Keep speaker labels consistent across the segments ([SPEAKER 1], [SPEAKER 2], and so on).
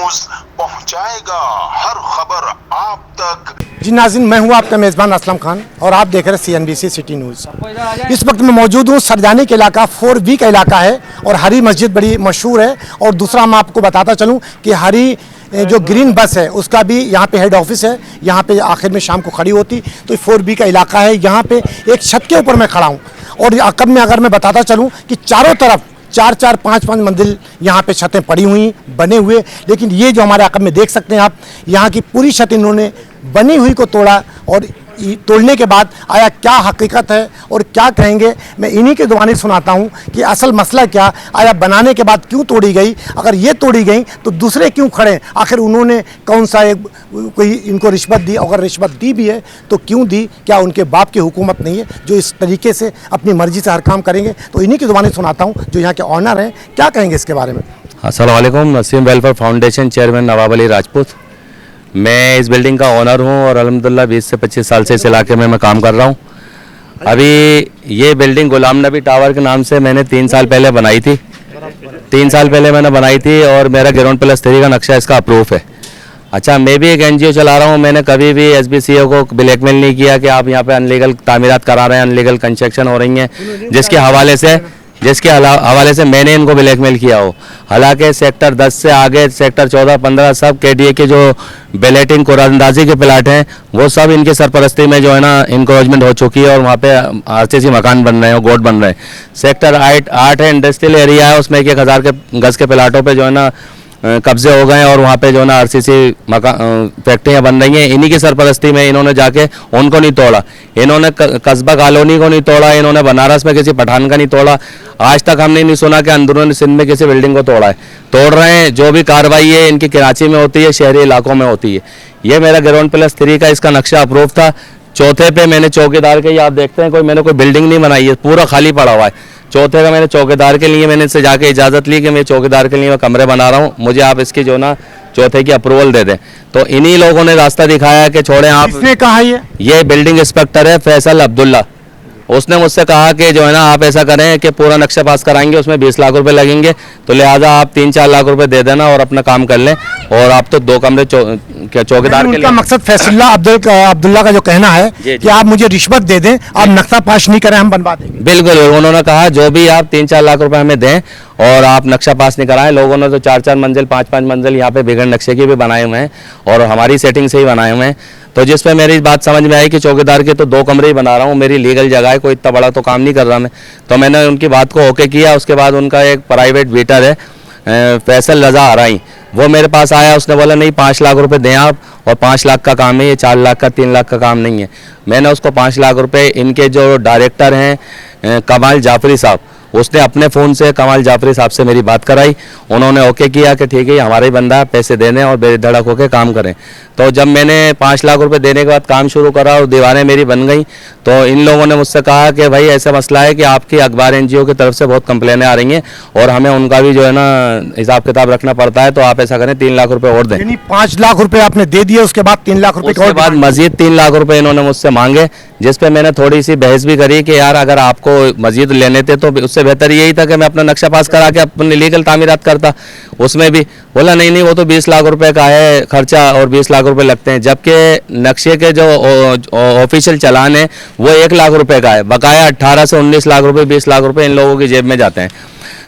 [SPEAKER 1] News पहुंचाएगा हर खबर आप तक।
[SPEAKER 2] नाज़रीन, मैं हूं आपका मेज़बान असलम खान और आप देख रहे हैं CNBC सिटी न्यूज़। इस वक्त मैं मौजूद हूं सरजानी के इलाका 4B का इलाका है और हरी मस्जिद बड़ी मशहूर है। और दूसरा मैं आपको बताता चलूं कि हरी जो ग्रीन बस है उसका भी यहाँ पे हेड ऑफिस है, यहाँ पे आखिर में शाम को खड़ी होती। तो 4B का इलाका है, यहाँ पे एक छत के ऊपर मैं खड़ा हूँ और अकब में अगर मैं बताता चलूँ कि चारों तरफ 4-4, 5-5 मंजिल यहाँ पे छतें पड़ी हुई बने हुए। लेकिन ये जो हमारे अकब में देख सकते हैं आप, यहाँ की पूरी छत इन्होंने बनी हुई को तोड़ा और तोड़ने के बाद आया क्या हकीकत है और क्या कहेंगे, मैं इन्हीं के ज़ुबानी सुनाता हूँ कि असल मसला क्या आया, बनाने के बाद क्यों तोड़ी गई। अगर ये तोड़ी गई तो दूसरे क्यों खड़े, आखिर उन्होंने कौन सा कोई इनको रिश्वत दी, अगर रिश्वत दी भी है तो क्यों दी, क्या उनके बाप की हुकूमत नहीं है जो इस तरीके से अपनी मर्जी से हर काम करेंगे। तो इन्हीं की ज़ुबानी सुनाता हूँ जो यहाँ के ऑनर हैं, क्या कहेंगे इसके बारे में।
[SPEAKER 3] अस्सलाम वालेकुम। Naseem welfare foundation chairman Nawab Ali Rajput. मैं इस बिल्डिंग का ओनर हूं और अल्हम्दुलिल्लाह 20 से 25 साल से इस इलाके में मैं काम कर रहा हूं। अभी ये बिल्डिंग गुलाम नबी टावर के नाम से मैंने 3 साल पहले बनाई थी। 3 साल पहले मैंने बनाई थी और मेरा ग्राउंड प्लस 3 का नक्शा इसका अप्रूव है। अच्छा, मैं भी एक NGO चला रहा हूँ। मैंने कभी भी SBCO को ब्लैकमेल नहीं किया कि आप यहाँ पे अनलीगल तामीरात करा रहे हैं, अनलीगल कंस्ट्रक्शन हो रही हैं, जिसके हवाले से मैंने इनको ब्लैकमेल किया हो। हालांकि सेक्टर 10 से आगे सेक्टर 14, 15 सब KDA के जो बैलेटिंग कुरानंदाजी के प्लाट हैं वो सब इनके सरपरस्ती में जो है ना इंक्रोचमेंट हो चुकी है और वहाँ पे RCC मकान बन रहे हैं, गोट बन रहे हैं। सेक्टर 8 है, इंडस्ट्रियल एरिया है, उसमें 1000 के गज़ के प्लाटों पर जो है ना कब्जे हो गए और वहाँ पे जो है ना RCC फैक्ट्रियाँ बन रही हैं। इन्हीं की सरपरस्ती में इन्होंने जाके उनको नहीं तोड़ा, इन्होंने कस्बा कॉलोनी को नहीं तोड़ा, इन्होंने बनारस में किसी पठान का नहीं तोड़ा। आज तक हमने नहीं सुना कि अंदरूनी सिंध में किसी बिल्डिंग को तोड़ा है। तोड़ रहे हैं, जो भी कार्रवाई है इनकी कराची में होती है, शहरी इलाकों में होती है। ये मेरा ग्राउंड प्लस 3 का इसका नक्शा अप्रूव था। चौथे पे मैंने चौकीदार के, आप देखते हैं मैंने कोई बिल्डिंग नहीं बनाई है, पूरा खाली पड़ा हुआ है। चौथे का मैंने चौकीदार के लिए मैंने इससे जाके इजाज़त ली कि मैं चौकीदार के लिए मैं कमरे बना रहा हूँ, मुझे आप इसकी जो ना चौथे की अप्रूवल दे दें। तो इन्हीं लोगों ने रास्ता दिखाया कि छोड़ें आप।
[SPEAKER 2] किसने कहा
[SPEAKER 3] ये बिल्डिंग इंस्पेक्टर है फैसल अब्दुल्ला। उसने मुझसे कहा कि जो है ना आप ऐसा करें कि पूरा नक्शा पास कराएंगे, उसमें 20 लाख रुपए लगेंगे, तो लिहाजा आप 3-4 लाख रुपए दे देना और अपना काम कर लें। और आप तो 2 कमरे चौकीदार के लिए।
[SPEAKER 2] मकसद फैसला अब्दुल्ला का जो कहना है कि आप मुझे रिश्वत दे दें, आप नक्शा पास नहीं करें, हम बनवा देंगे।
[SPEAKER 3] बिल्कुल, उन्होंने कहा जो भी आप 3-4 लाख रुपए हमें दें और आप नक्शा पास नहीं कराएं। लोगों ने तो 4-4 मंजिल 5-5 मंजिल यहाँ पे बिगड़ नक्शे की भी बनाए हुए हैं और हमारी सेटिंग से ही बनाए हुए हैं। तो जिस पे मेरी बात समझ में आई कि चौकीदार के तो 2 कमरे ही बना रहा हूँ, मेरी लीगल जगह है, कोई इतना बड़ा तो काम नहीं कर रहा मैं। तो मैंने उनकी बात को ओके किया। उसके बाद उनका एक प्राइवेट वेटर है फैसल रजा आराई, वो मेरे पास आया। उसने बोला नहीं 5 लाख रुपए दें आप, और 5 लाख का काम है ये, 4 लाख का 3 लाख का काम नहीं है। मैंने उसको 5 लाख रुपए, इनके जो डायरेक्टर हैं कमाल जाफरी साहब, उसने अपने फ़ोन से कमाल जाफरी साहब से मेरी बात कराई। उन्होंने ओके किया कि ठीक है हमारा ही बंदा, पैसे देने और बेधड़क होकर काम करें। तो जब मैंने 5 लाख रुपए देने के बाद काम शुरू करा और दीवारें मेरी बन गई, तो इन लोगों ने मुझसे कहा कि भाई ऐसा मसला है कि आपकी अखबार NGO की तरफ से बहुत कंप्लेनें आ रही हैं और हमें उनका भी जो है ना हिसाब किताब रखना पड़ता है, तो आप ऐसा करें 3 लाख रुपये और दें।
[SPEAKER 2] यानी 5 लाख रुपये आपने दे दिए, उसके बाद 3 लाख रुपये
[SPEAKER 3] के बाद मजीद 3 लाख रुपए इन्होंने मुझसे मांगे, जिस पे मैंने थोड़ी सी बहस भी करी कि यार अगर आपको मजीद लेने थे तो उससे बेहतर यही था कि मैं अपना नक्शा पास करा के अपने लीगल तामीरात करता। उसमें भी बोला नहीं वो तो 20 लाख रुपए का है खर्चा और 20 लाख रुपए लगते हैं, जबकि नक्शे के जो ऑफिशियल चालान है वो 1 लाख रुपए का है। बकाया 18 से 19 लाख रुपए, 20 लाख रुपए इन लोगों की जेब में जाते हैं।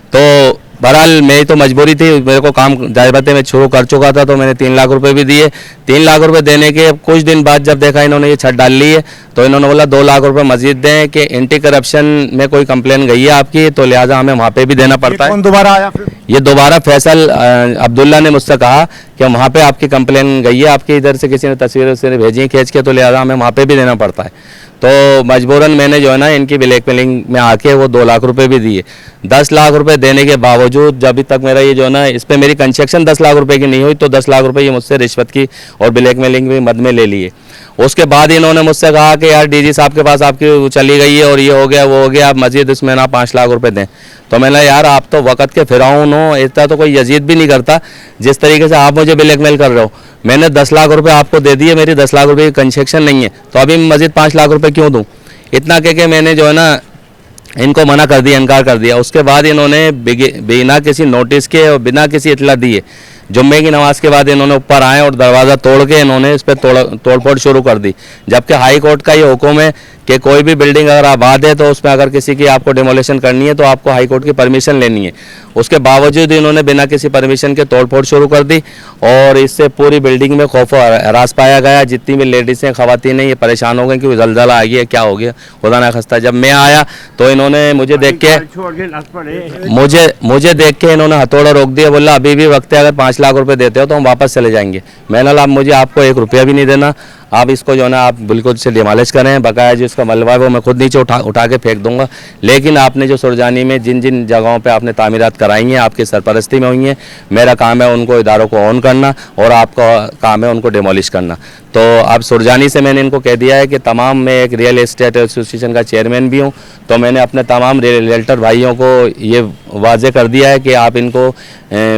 [SPEAKER 3] तो बहरहाल मेरी तो मजबूरी थी, मेरे को काम जायबते में शुरू कर चुका था, तो मैंने 3 लाख रुपए भी दिए। 3 लाख रुपए देने के कुछ दिन बाद जब देखा इन्होंने ये छत डाल ली है, तो इन्होंने बोला 2 लाख रुपए मजीद दें कि एंटी करप्शन में कोई कंप्लेन गई है आपकी, तो लिहाजा हमें वहाँ पे भी देना पड़ता है।
[SPEAKER 2] कौन दोबारा आया फिर?
[SPEAKER 3] ये दोबारा फैसल अब्दुल्ला ने मुझसे कहा कि वहाँ पे आपकी कंप्लेन गई है, आपकी इधर से किसी ने तस्वीरें भेजी खींच के, तो लिहाजा हमें वहाँ पे भी देना पड़ता है। तो मजबूरन मैंने जो है ना इनकी ब्लैकमेलिंग में आके वो 2 लाख रुपए भी दिए। 10 लाख रुपए देने के बावजूद जब तक मेरा ये जो है ना इस पर मेरी कंस्ट्रक्शन 10 लाख रुपए की नहीं हुई, तो 10 लाख रुपए ये मुझसे रिश्वत की और ब्लैकमेलिंग भी मद में ले लिए। उसके बाद इन्होंने मुझसे कहा कि यार DG साहब के पास आपकी चली गई है और ये हो गया वो हो गया, आप मजीद इसमें ना 5 लाख रुपए दें। तो मैंने यार आप तो वक़्त के फिरौन हो, इतना तो कोई यजीद भी नहीं करता जिस तरीके से आप मुझे ब्लैकमेल कर रहे हो। मैंने 10 लाख रुपए आपको दे दिए, मेरी 10 लाख रुपए की कंस्ट्रक्शन नहीं है, तो अभी मजीद 5 लाख रुपए क्यों दूँ? इतना कह के मैंने जो है ना इनको मना कर दिया, इनकार कर दिया। उसके बाद इन्होंने बिना किसी नोटिस के और बिना किसी इतला दिए जुम्मे की नमाज के बाद इन्होंने ऊपर आए और दरवाज़ा तोड़ के इन्होंने इस पर तोड़फोड़ शुरू कर दी। जबकि हाई कोर्ट का ये हुक्म है कि कोई भी बिल्डिंग अगर आबाद है तो उसमें अगर किसी की आपको डिमोलिशन करनी है तो आपको हाई कोर्ट की परमिशन लेनी है। उसके बावजूद इन्होंने बिना किसी परमिशन के तोड़फोड़ शुरू कर दी और इससे पूरी बिल्डिंग में खौफ और हरास पाया गया। जितनी भी लेडीज़ें ख़वातीन हैं ये परेशान हो गई कि जलजला आ गया, क्या हो गया, खुदा ना खस्ता। जब मैं आया तो इन्होंने मुझे देख के इन्होंने हथौड़ा रोक दिया, बोला अभी भी वक्त है, अगर 5 लाख रुपए देते हो तो हम वापस चले जाएंगे। मैंने बोला मुझे आपको 1 रुपया भी नहीं देना, आप इसको जो है ना आप बिल्कुल से डिमोलिश करें, बकाया जो इसका मलबा है वो मैं खुद नीचे उठा के फेंक दूंगा। लेकिन आपने जो सुरजानी में जिन जिन जगहों पे आपने तामीरात कराई हैं आपकी सरपरस्ती में हुई हैं, मेरा काम है उनको इदारों को ऑन करना और आपका काम है उनको डिमोलिश करना। तो अब सुरजानी से मैंने इनको कह दिया है कि तमाम मैं एक रियल एस्टेट एसोसिएशन का चेयरमैन भी हूँ, तो मैंने अपने तमाम रियल्टर भाइयों को ये वाजे कर दिया है कि आप इनको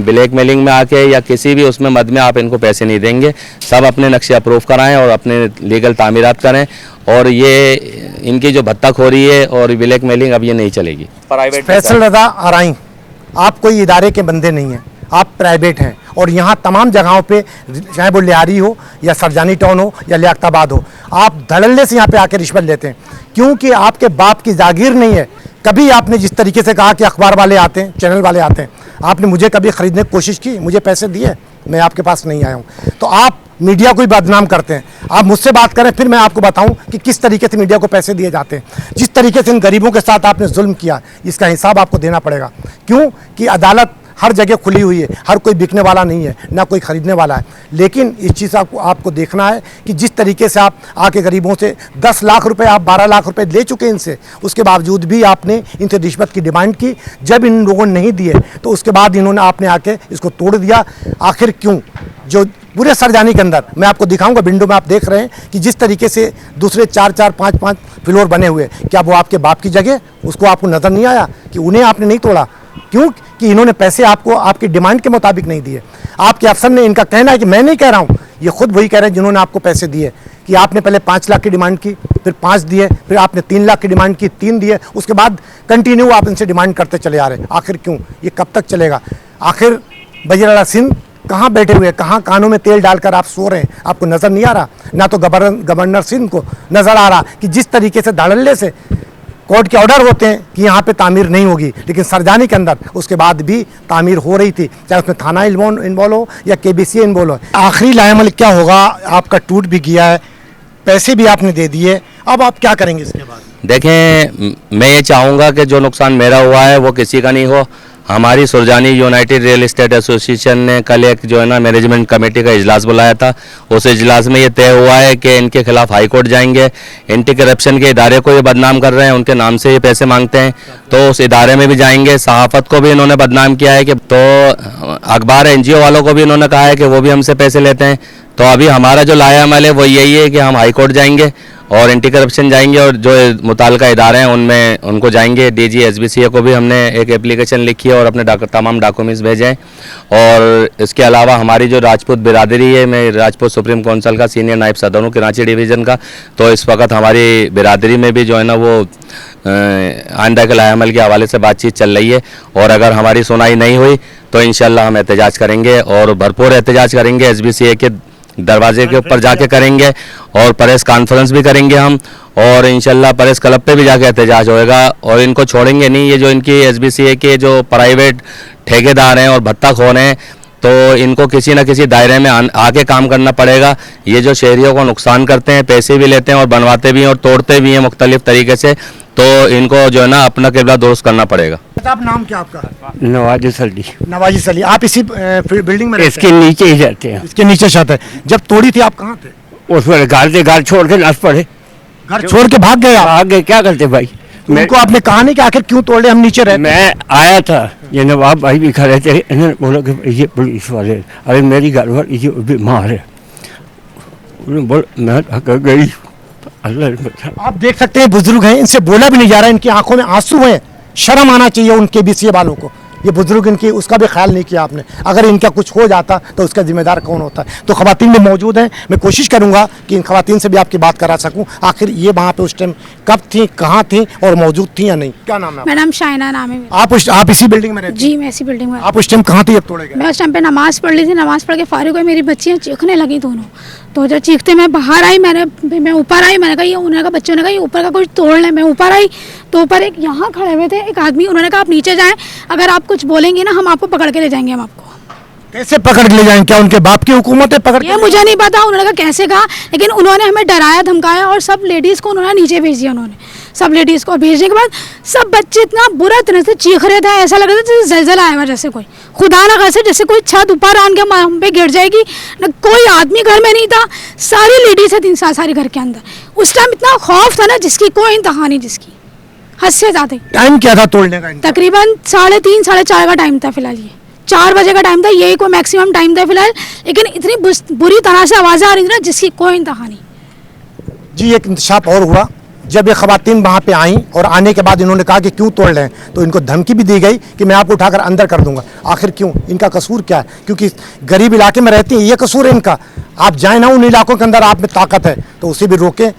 [SPEAKER 3] ब्लैक मेलिंग में आके या किसी भी उसमें मद में आप इनको पैसे नहीं देंगे, सब अपने नक्शे अप्रूव कराएं और अपने लीगल तामीरात करें। और ये इनकी जो भत्ताखोरी है और ब्लैक मेलिंग अब ये नहीं चलेगी। प्राइवेट
[SPEAKER 2] फैसल रज़ा आराई, आप कोई इदारे के बंदे नहीं हैं, आप प्राइवेट हैं और यहाँ तमाम जगहों पे चाहे वो लियारी हो या सरजानी टाउन हो या लियाकताबाद हो, आप धड़ल्ले से यहाँ पे आके रिश्वत लेते हैं क्योंकि आपके बाप की जागीर नहीं है। कभी आपने जिस तरीके से कहा कि अखबार वाले आते हैं, चैनल वाले आते हैं, आपने मुझे कभी ख़रीदने की कोशिश की, मुझे पैसे दिए, मैं आपके पास नहीं आया हूँ। तो आप मीडिया को ही बदनाम करते हैं। आप मुझसे बात करें फिर मैं आपको बताऊं कि किस तरीके से मीडिया को पैसे दिए जाते हैं। जिस तरीके से इन गरीबों के साथ आपने जुल्म किया इसका हिसाब आपको देना पड़ेगा, क्यों कि अदालत हर जगह खुली हुई है, हर कोई बिकने वाला नहीं है, ना कोई ख़रीदने वाला है। लेकिन इस चीज़ आपको देखना है कि जिस तरीके से आप आके गरीबों से 10 लाख रुपए, आप 12 लाख रुपए ले चुके हैं इनसे, उसके बावजूद भी आपने इनसे रिश्वत की डिमांड की। जब इन लोगों ने नहीं दिए तो उसके बाद इन्होंने आपने आके इसको तोड़ दिया। आखिर क्यों? जो पूरे सरजानी के अंदर मैं आपको दिखाऊंगा, विंडो में आप देख रहे हैं कि जिस तरीके से दूसरे 4-4, 5-5 फ्लोर बने हुए, क्या वो आपके बाप की जगह? उसको आपको नज़र नहीं आया कि उन्हें आपने नहीं तोड़ा? क्यों कि इन्होंने पैसे आपको आपकी डिमांड के मुताबिक नहीं दिए। आपके अफसर ने, इनका कहना है कि मैं नहीं कह रहा हूँ, ये खुद वही कह रहे हैं जिन्होंने आपको पैसे दिए कि आपने पहले 5 लाख की डिमांड की, फिर 5 दिए, फिर आपने 3 लाख की डिमांड की, 3 दिए, उसके बाद कंटिन्यू आप इनसे डिमांड करते चले आ रहे हैं। आखिर क्यों? ये कब तक चलेगा? आखिर वज़ीर-ए-आला सिंध कहाँ बैठे हुए, कहाँ कानों में तेल डालकर आप सो रहे हैं? आपको नज़र नहीं आ रहा? ना तो गवर्नर सिंध को नज़र आ रहा कि जिस तरीके से धड़ल्ले से कोर्ट के ऑर्डर होते हैं कि यहाँ पे तामीर नहीं होगी, लेकिन सरजानी के अंदर उसके बाद भी तामीर हो रही थी, चाहे उसमें थाना इन्वॉल्व हो या KBC इन्वॉल्व हो। आखिरी लाएमल क्या होगा? आपका टूट भी गया है, पैसे भी आपने दे दिए, अब आप क्या करेंगे इसके बाद?
[SPEAKER 3] देखें, मैं ये चाहूँगा कि जो नुकसान मेरा हुआ है वो किसी का नहीं हो। हमारी Surjani United real estate association ने कल एक जो है ना मैनेजमेंट कमेटी का इजलास बुलाया था। उस इजलास में ये तय हुआ है कि इनके खिलाफ हाई कोर्ट जाएंगे। एंटी करप्शन के इदारे को ये बदनाम कर रहे हैं, उनके नाम से ये पैसे मांगते हैं, तो उस इदारे में भी जाएंगे। सहाफ़त को भी इन्होंने बदनाम किया है कि तो अखबार NGO वालों को भी इन्होंने कहा है कि वो भी हमसे पैसे लेते हैं। तो अभी हमारा जो लाया अमल है वो यही है कि हम हाई कोर्ट जाएंगे और एंटी करप्शन जाएंगे और जो मुताल्लिका इदारे हैं उनमें उनको जाएंगे। DG SBCA को भी हमने एक एप्लीकेशन लिखी है और अपने तमाम डॉक्यूमेंट्स भेजे हैं। और इसके अलावा हमारी जो राजपूत बिरादरी है, मैं राजपूत सुप्रीम काउंसिल का सीनियर नायब सदर हूँ कराची डिवीज़न का, तो इस वक्त हमारी बिरादरी में भी जो है ना वो आइंदा के लाएमल के हवाले से बातचीत चल रही है। और अगर हमारी सुनाई नहीं हुई तो इंशाल्लाह हम एहतजाज करेंगे और भरपूर एहतजाज करेंगे। SBCA के दरवाजे के ऊपर जाके करेंगे और प्रेस कॉन्फ्रेंस भी करेंगे हम, और इंशाल्लाह प्रेस क्लब पे भी जाके एहतजाज होएगा। और इनको छोड़ेंगे नहीं। ये जो इनकी SBCA के जो प्राइवेट ठेकेदार हैं और भत्ताखोर हैं, तो इनको किसी न किसी दायरे में आके काम करना पड़ेगा। ये जो शहरियों को नुकसान करते हैं, पैसे भी लेते हैं और बनवाते भी हैं और तोड़ते भी हैं मुख्तलिफ तरीके से, तो इनको जो है ना अपना किबला दुरुस्त करना पड़ेगा।
[SPEAKER 2] आप नाम क्या आपका?
[SPEAKER 4] नवाजिश अली।
[SPEAKER 2] नवाजिश अली। आप इसी बिल्डिंग में
[SPEAKER 4] इसके नीचे ही रहते हैं।
[SPEAKER 2] इसके नीचे छत है। जब तोड़ी थी आप कहाँ थे?
[SPEAKER 4] उसमें घर छोड़ के नस पड़े।
[SPEAKER 2] घर छोड़ के भाग गए आप?
[SPEAKER 4] आगे क्या करते भाई?
[SPEAKER 2] उनको आपने कहा नहीं कि आखिर क्यों तोड़ रहे, हम नीचे रहते?
[SPEAKER 4] मैं आया था, ये नवाब भाई भी खड़े थे, इन्होंने बोला कि ये पुलिस वाले, अरे मेरी घर वाली ये बीमार है। बोल मैं गई, अल्लाह।
[SPEAKER 2] आप देख सकते हैं बुजुर्ग हैं, इनसे बोला भी नहीं जा रहा है, इनकी आंखों में आंसू हैं। शर्म आना चाहिए उन KBCA वालों को। ये बुजुर्ग इनकी उसका भी ख्याल नहीं किया आपने। अगर इनका कुछ हो जाता तो उसका जिम्मेदार कौन होता है? तो खवातीन भी मौजूद हैं, मैं कोशिश करूंगा कि इन खवातीन से भी आपकी बात करा सकूं, आखिर ये वहाँ पे उस टाइम कब थी, कहाँ थी और मौजूद थी या नहीं। क्या नाम है?
[SPEAKER 5] मेरा नाम शाइना नाम है मेरा।
[SPEAKER 2] आप इसी बिल्डिंग में रहती
[SPEAKER 5] जी, मैं इसी बिल्डिंग में।
[SPEAKER 2] आप उस टाइम कहाँ थी जब तोड़े गए?
[SPEAKER 5] मैं उस टाइम पे नमाज पढ़ ली थी, नमाज पढ़ के फारिग हुई, मेरी बच्चियाँ चीखने लगी दोनों। तो जब चीखते मैं बाहर आई, मैं ऊपर आई, मैंने कहा ये, उन्होंने कहा बच्चों ने कहा ये ऊपर का कुछ तोड़ लें। मैं ऊपर आई तो ऊपर एक यहाँ खड़े हुए थे एक आदमी, उन्होंने कहा आप नीचे जाएं, अगर आप कुछ बोलेंगे ना हम आपको पकड़ के ले जाएंगे। हम आपको
[SPEAKER 2] कैसे पकड़ के ले जाएंगे? क्या उनके बाप की हुकूमत है पकड़
[SPEAKER 5] ये मुझे नहीं पता, उन्होंने कहा कैसे कहा, लेकिन उन्होंने हमें डराया धमकाया और सब लेडीज़ को उन्होंने नीचे भेज दिया। उन्होंने सब लेडीज़ को भेजने के बाद सब बच्चे इतना बुरा तरह से चीख रहे थे, ऐसा लग रहा था जैसे ज़लज़ला आया हुआ, जैसे कोई खुदा ना करे जैसे कोई छत ऊपर आन के हम पे गिर जाएगी ना। कोई आदमी घर में नहीं था, सारी लेडीज़ है 3 साल सारे घर के अंदर। उस टाइम इतना खौफ था ना जिसकी कोई इंतहा नहीं, जिसकी हद से ज़्यादा।
[SPEAKER 2] टाइम क्या था तोड़ने का?
[SPEAKER 5] तकरीबन 3:30 साढ़े 4 का टाइम था फिलहाल, ये 4 बजे का टाइम था, यही कोई मैक्सिमम टाइम था फिलहाल। लेकिन इतनी बुरी तरह से आवाज़ें आ रही थी ना जिसकी कोई इंतहा नहीं।
[SPEAKER 2] जी, एक इंतशाप और हुआ जब ये खवातीन वहाँ पे आई और आने के बाद इन्होंने कहा कि क्यों तोड़ रहे हैं, तो इनको धमकी भी दी गई कि मैं आपको उठाकर अंदर कर दूंगा। आखिर क्यों? इनका कसूर क्या है? क्योंकि गरीब इलाके में रहती हैं, ये कसूर है इनका। आप जाए ना उन इलाकों के अंदर, आप में ताकत है तो उसे भी रोकें।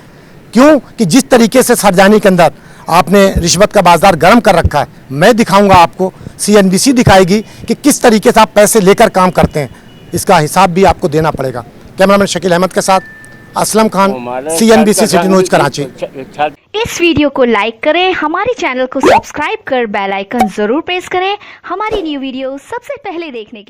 [SPEAKER 2] क्यों कि जिस तरीके से सरजानी के अंदर आपने रिश्वत का बाजार गर्म कर रखा है, मैं दिखाऊंगा आपको, CNBC दिखाएगी कि किस तरीके से आप पैसे लेकर काम करते हैं, इसका हिसाब भी आपको देना पड़ेगा। कैमरामैन शकील अहमद के साथ Aslam Khan, CNBC city news Karachi.
[SPEAKER 6] इस वीडियो को लाइक करें, हमारे चैनल को सब्सक्राइब कर बेल आइकन जरूर प्रेस करें हमारी न्यू वीडियो सबसे पहले देखने के लिए।